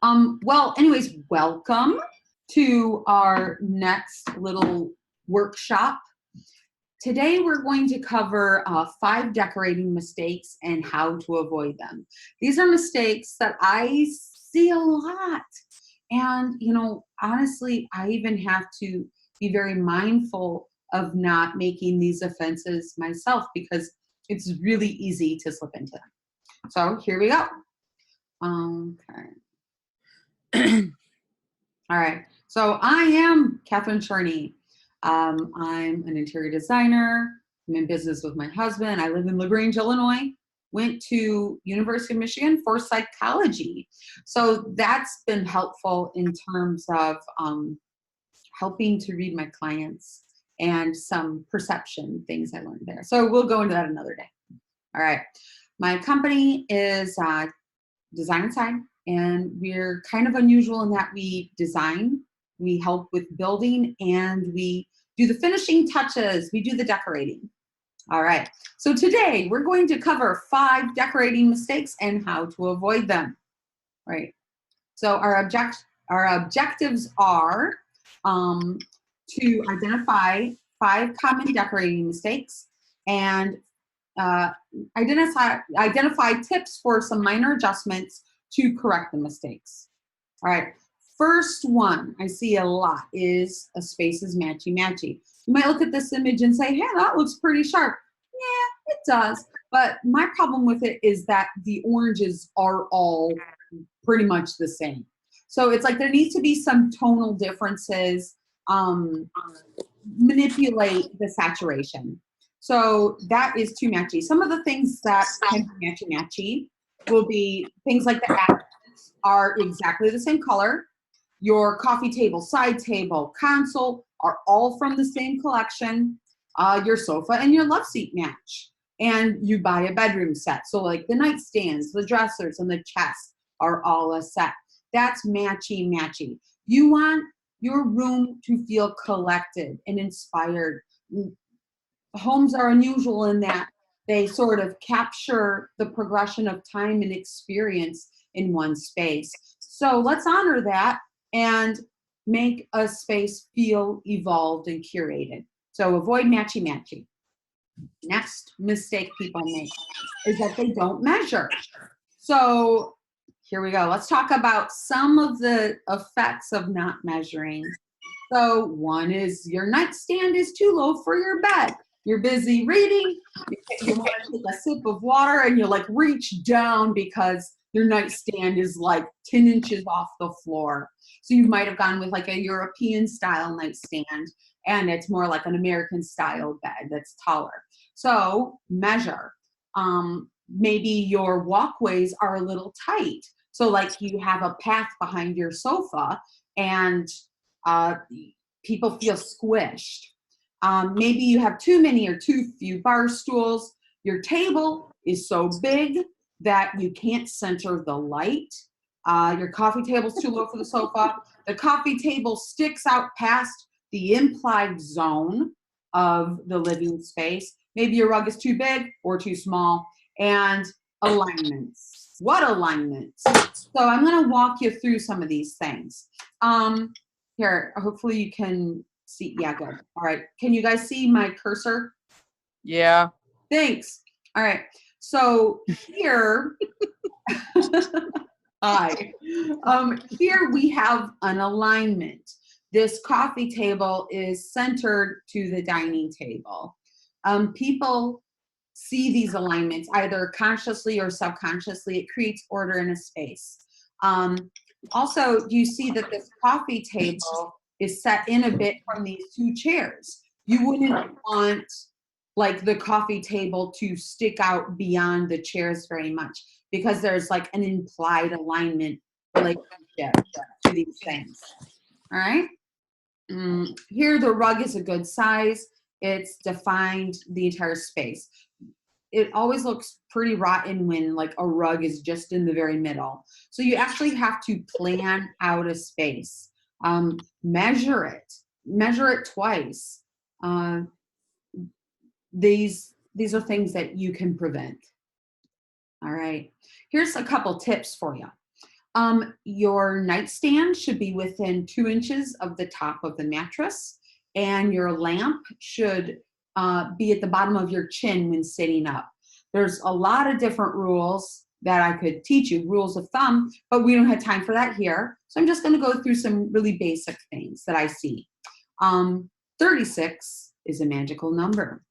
Well, anyways, welcome to our next little workshop. Today we're going to cover 5 decorating mistakes and how to avoid them. These are mistakes that I see a lot. And, honestly, I even have to be very mindful of not making these offenses myself because it's really easy to slip into them. So here we go. Okay. All right. So I am Catherine Charney. I'm an interior designer. I'm in business with my husband. I live in LaGrange, Illinois. Went to University of Michigan for psychology. So that's been helpful in terms of helping to read my clients and some perception things I learned there. So we'll go into that another day. All right. My company is Design Inside, and we're kind of unusual in that we design, we help with building, and we do the finishing touches, we do the decorating. All right, so today we're going to cover 5 decorating mistakes and how to avoid them. All right, so our objectives are to identify 5 common decorating mistakes and identify tips for some minor adjustments to correct the mistakes. All right, first one I see a lot is a space is matchy-matchy. You might look at this image and say, hey, that looks pretty sharp. Yeah, it does. But my problem with it is that the oranges are all pretty much the same. So it's like there needs to be some tonal differences, manipulate the saturation. So that is too matchy. Some of the things that can be matchy-matchy will be things like the accents are exactly the same color. Your coffee table, side table, console are all from the same collection. Your sofa and your love seat match. And you buy a bedroom set. So like the nightstands, the dressers, and the chest are all a set. That's matchy-matchy. You want your room to feel collected and inspired. Homes are unusual in that they sort of capture the progression of time and experience in one space. So let's honor that and make a space feel evolved and curated. So avoid matchy-matchy. Next mistake people make is that they don't measure. So here we go. Let's talk about some of the effects of not measuring. So one is your nightstand is too low for your bed. You're busy reading, you want to take a sip of water and you like reach down because your nightstand is like 10 inches off the floor. So you might have gone with like a European style nightstand and it's more like an American style bed that's taller. So measure. Maybe your walkways are a little tight. So like you have a path behind your sofa and people feel squished. Maybe you have too many or too few bar stools. Your table is so big that you can't center the light. Your coffee table's too low for the sofa. The coffee table sticks out past the implied zone of the living space. Maybe your rug is too big or too small. And alignments. What alignments? So I'm going to walk you through some of these things. Here, hopefully you can see. Yeah, good. All right. Can you guys see my cursor? Yeah. Thanks. All right. So here, hi. Here we have an alignment. This coffee table is centered to the dining table. People see these alignments either consciously or subconsciously. It creates order in a space. Also, you see that this coffee table is set in a bit from these 2 chairs. You wouldn't want like the coffee table to stick out beyond the chairs very much because there's like an implied alignment relationship to these things. All right. Here the rug is a good size. It's defined the entire space. It always looks pretty rotten when like a rug is just in the very middle. So you actually have to plan out a space. Measure it twice. These are things that you can prevent. All right, here's a couple tips for you. Your nightstand should be within 2 inches of the top of the mattress, and your lamp should be at the bottom of your chin when sitting up. There's a lot of different rules that I could teach you, rules of thumb, but we don't have time for that here. So I'm just going to go through some really basic things that I see. 36 is a magical number.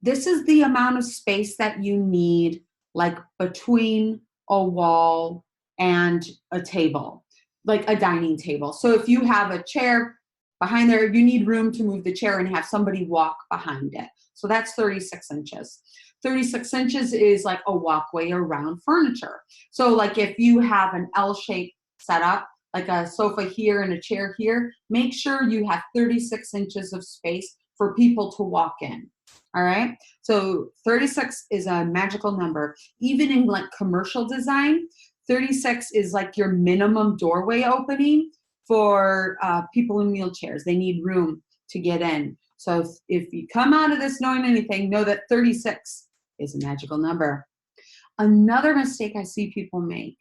This is the amount of space that you need, like between a wall and a table, like a dining table. So if you have a chair behind there, you need room to move the chair and have somebody walk behind it. So that's 36 inches. 36 inches is like a walkway around furniture. So like if you have an L-shaped setup, like a sofa here and a chair here, make sure you have 36 inches of space for people to walk in. All right, so 36 is a magical number. Even in like commercial design, 36 is like your minimum doorway opening for people in wheelchairs. They need room to get in. So if you come out of this knowing anything, know that 36 is a magical number. Another mistake I see people make,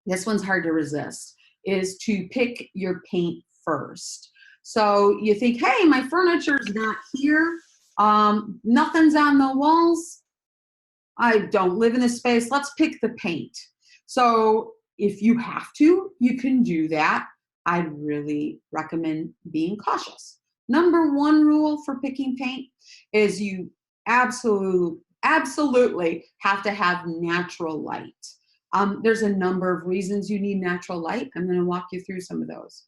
this one's hard to resist, is to pick your paint first. So you think, hey, my furniture's not here. Nothing's on the walls. I don't live in this space. Let's pick the paint. So if you have to, you can do that. I'd really recommend being cautious. Number one rule for picking paint is you absolutely have to have natural light. There's a number of reasons you need natural light. I'm going to walk you through some of those.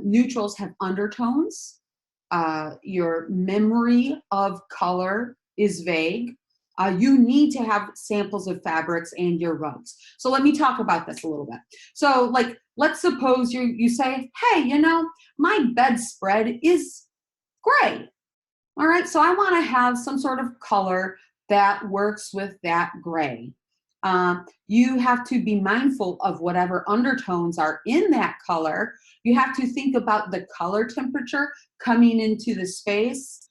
Neutrals have undertones. Your memory of color is vague. You need to have samples of fabrics and your rugs. So let me talk about this a little bit. So like, let's suppose you say, hey, you know, my bedspread is gray. All right, so I want to have some sort of color that works with that gray. You have to be mindful of whatever undertones are in that color. You have to think about the color temperature coming into the space.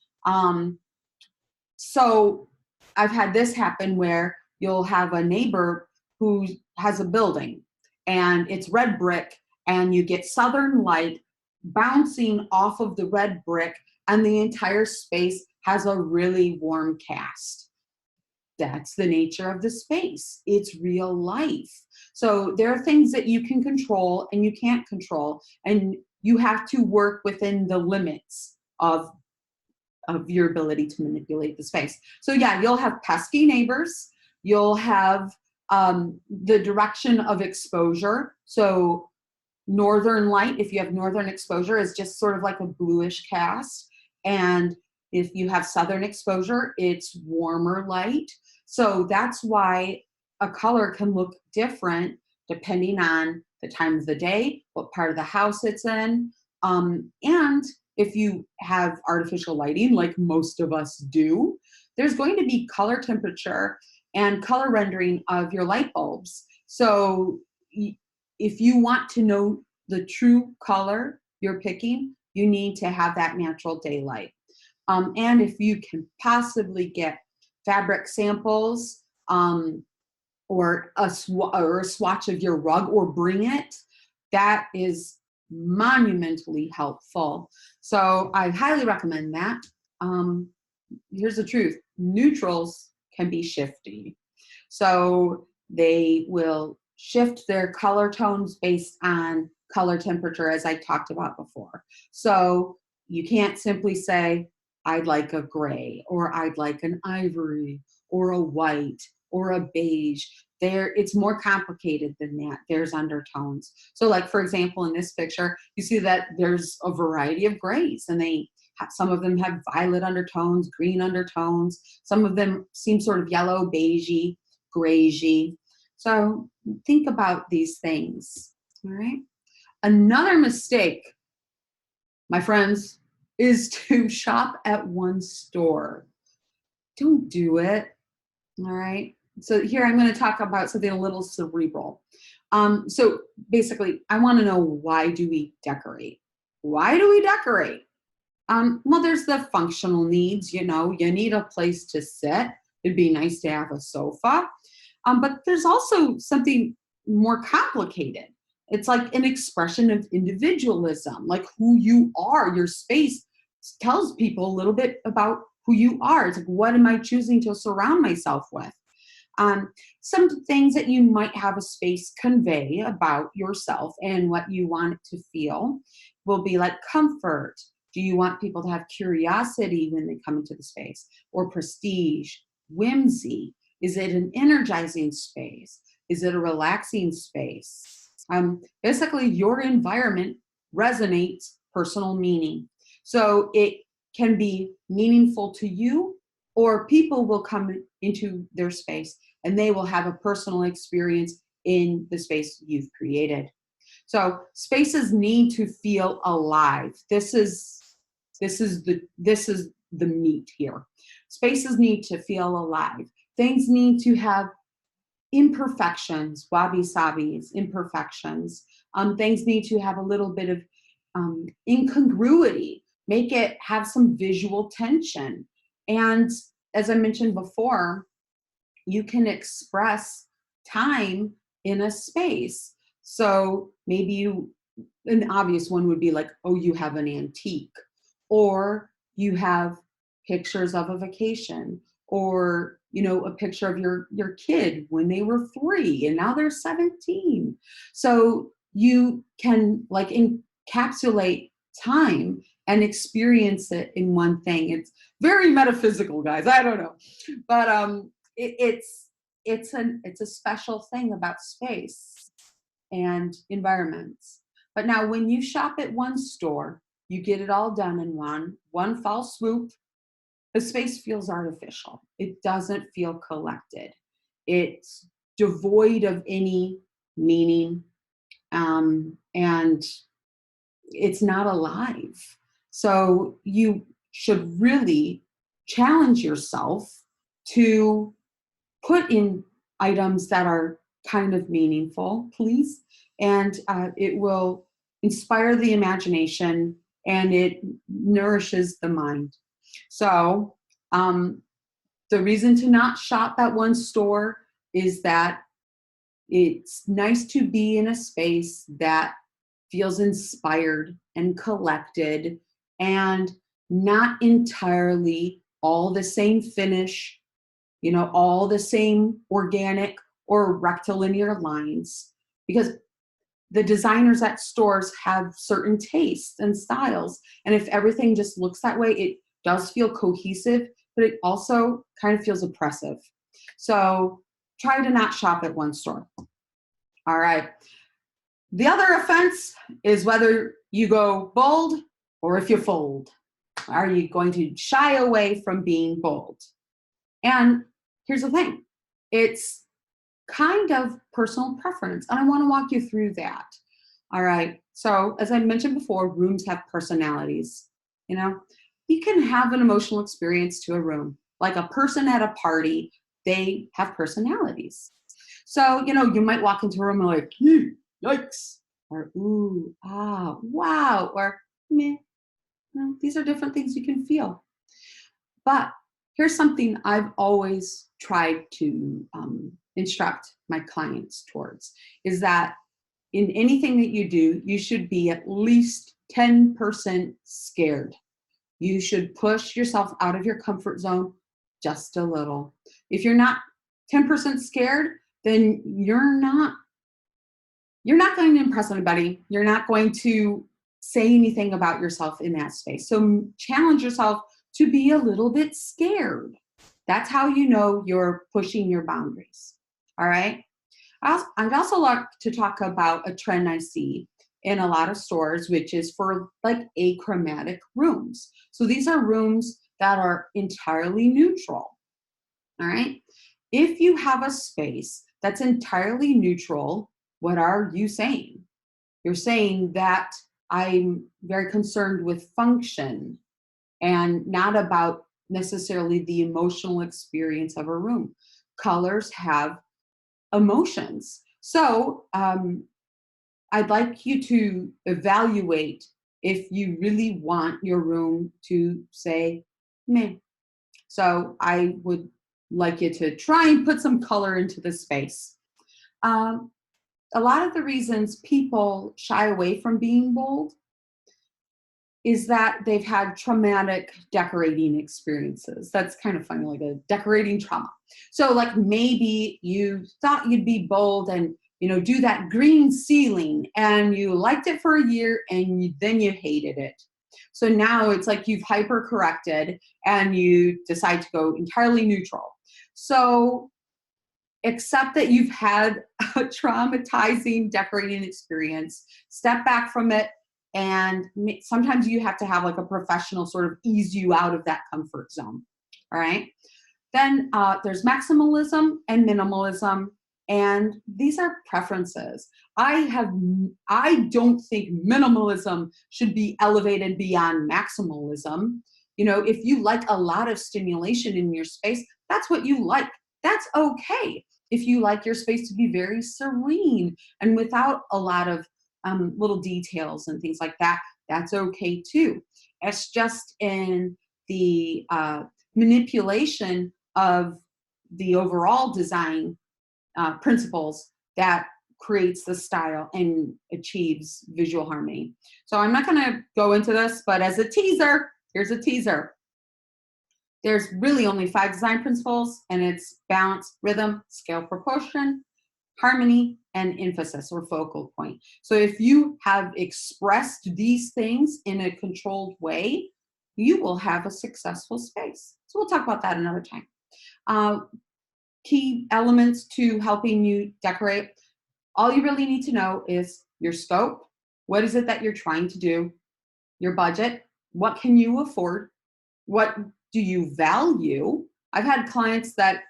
So I've had this happen where you'll have a neighbor who has a building and it's red brick and you get southern light bouncing off of the red brick and the entire space has a really warm cast. That's the nature of the space. It's real life. So there are things that you can control and you can't control, and you have to work within the limits of your ability to manipulate the space. So yeah, you'll have pesky neighbors. You'll have the direction of exposure. So northern light, if you have northern exposure, is just sort of like a bluish cast. And if you have southern exposure, it's warmer light. So that's why a color can look different depending on the time of the day, what part of the house it's in. And if you have artificial lighting, like most of us do, there's going to be color temperature and color rendering of your light bulbs. So if you want to know the true color you're picking, you need to have that natural daylight. And if you can possibly get fabric samples or a swatch of your rug or bring it, that is monumentally helpful. So I highly recommend that. Here's the truth. Neutrals can be shifty. So they will shift their color tones based on color temperature, as I talked about before. So you can't simply say, I'd like a gray, or I'd like an ivory, or a white, or a beige. It's more complicated than that. There's undertones. So like, for example, in this picture, you see that there's a variety of grays, and some of them have violet undertones, green undertones. Some of them seem sort of yellow, beigey, grayy. So think about these things, all right? Another mistake, my friends, is to shop at one store. Don't do it, all right? So here I'm going to talk about something a little cerebral. So basically, I want to know, why do we decorate? Why do we decorate? Well, there's the functional needs. You know, you need a place to sit. It'd be nice to have a sofa. But there's also something more complicated. It's like an expression of individualism, like who you are. Your space tells people a little bit about who you are. It's like, what am I choosing to surround myself with? Some things that you might have a space convey about yourself and what you want it to feel will be like comfort. Do you want people to have curiosity when they come into the space, or prestige, whimsy? Is it an energizing space? Is it a relaxing space? Basically, your environment resonates personal meaning. So it can be meaningful to you, or people will come into their space and they will have a personal experience in the space you've created. So spaces need to feel alive. This is the meat here. Spaces need to feel alive. Things need to have imperfections, wabi-sabis, imperfections. Things need to have a little bit of incongruity. Make it have some visual tension. And as I mentioned before, you can express time in a space. So maybe an obvious one would be like, oh, you have an antique, or you have pictures of a vacation, or a picture of your kid when they were 3 and now they're 17. So you can like encapsulate time and experience it in one thing. It's very metaphysical, guys. I don't know, but it's a special thing about space and environments. But now when you shop at one store, you get it all done in one fell swoop. The space feels artificial. It doesn't feel collected. It's devoid of any meaning, and it's not alive. So you should really challenge yourself to put in items that are kind of meaningful, please, and it will inspire the imagination and it nourishes the mind. So the reason to not shop at one store is that it's nice to be in a space that feels inspired and collected and not entirely all the same finish, all the same organic or rectilinear lines, because the designers at stores have certain tastes and styles. And if everything just looks that way, it does feel cohesive, but it also kind of feels oppressive. So try to not shop at one store. All right. The other offense is whether you go bold or if you fold. Are you going to shy away from being bold? And here's the thing. It's kind of personal preference, and I want to walk you through that. All right. So as I mentioned before, rooms have personalities. You can have an emotional experience to a room. Like a person at a party, they have personalities. So, you might walk into a room and like, yikes, or ooh, ah, wow, or meh. These are different things you can feel. But here's something I've always tried to instruct my clients towards, is that in anything that you do, you should be at least 10% scared. You should push yourself out of your comfort zone just a little. If you're not 10% scared, then you're not going to impress anybody. You're not going to say anything about yourself in that space. So challenge yourself to be a little bit scared. That's how you know you're pushing your boundaries. All right. I'd also like to talk about a trend I see in a lot of stores, which is for like achromatic rooms. So these are rooms that are entirely neutral. All right. If you have a space that's entirely neutral, what are you saying? You're saying that I'm very concerned with function and not about necessarily the emotional experience of a room. Colors have emotions. So I'd like you to evaluate if you really want your room to say meh. So I would like you to try and put some color into the space. a lot of the reasons people shy away from being bold is that they've had traumatic decorating experiences. That's kind of funny, like a decorating trauma. So like maybe you thought you'd be bold and do that green ceiling, and you liked it for a year and then you hated it. So now it's like you've hyper corrected and you decide to go entirely neutral. So accept that you've had a traumatizing decorating experience, step back from it, and sometimes you have to have like a professional sort of ease you out of that comfort zone. All right. Then there's maximalism and minimalism, and these are preferences. I don't think minimalism should be elevated beyond maximalism. If you like a lot of stimulation in your space, that's what you like. That's okay. If you like your space to be very serene and without a lot of little details and things like that, that's okay too. It's just in the manipulation of the overall design principles that creates the style and achieves visual harmony. So I'm not going to go into this, but as a teaser, here's a teaser. There's really only 5 design principles, and it's balance, rhythm, scale, proportion, harmony, and emphasis or focal point. So if you have expressed these things in a controlled way, you will have a successful space. So we'll talk about that another time. Key elements to helping you decorate. All you really need to know is your scope. What is it that you're trying to do? Your budget. What can you afford? What do you value? I've had clients that,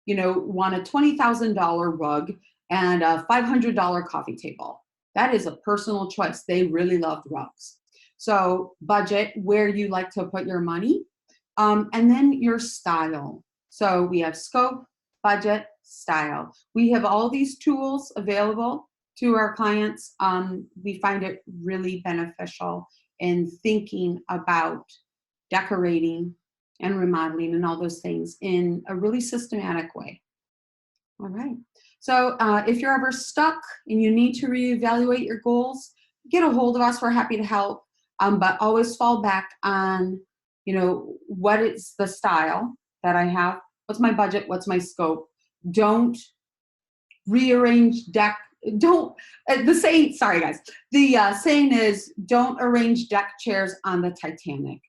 want a $20,000 rug and a $500 coffee table. That is a personal choice. They really loved rugs. So budget, where you like to put your money, and then your style. So we have scope, budget, style. We have all these tools available to our clients. We find it really beneficial in thinking about decorating and remodeling and all those things in a really systematic way. All right. So if you're ever stuck and you need to reevaluate your goals, get a hold of us. We're happy to help. But always fall back on, what is the style that I have? What's my budget? What's my scope? Don't rearrange deck. Sorry guys. The saying is, don't arrange deck chairs on the Titanic.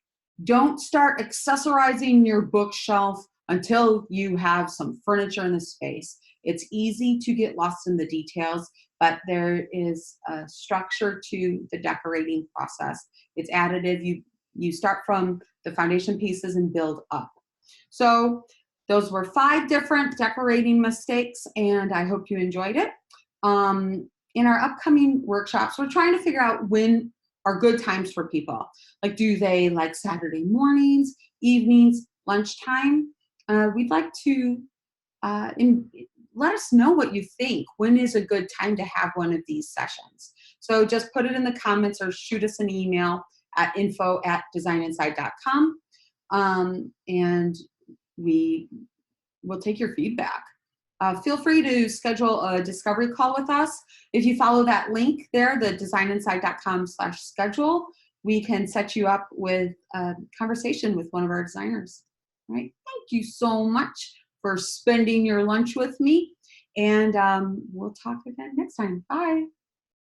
Don't start accessorizing your bookshelf until you have some furniture in the space. It's easy to get lost in the details, but there is a structure to the decorating process. It's additive. You start from the foundation pieces and build up. So those were 5 different decorating mistakes, and I hope you enjoyed it. In our upcoming workshops, we're trying to figure out when are good times for people. Like, do they like Saturday mornings, evenings, lunchtime? We'd like to let us know what you think. When is a good time to have one of these sessions? So just put it in the comments or shoot us an email at info@designinside.com, and we will take your feedback. Feel free to schedule a discovery call with us. If you follow that link there, the designinside.com/schedule, we can set you up with a conversation with one of our designers. All right. Thank you so much for spending your lunch with me, and we'll talk again next time. Bye.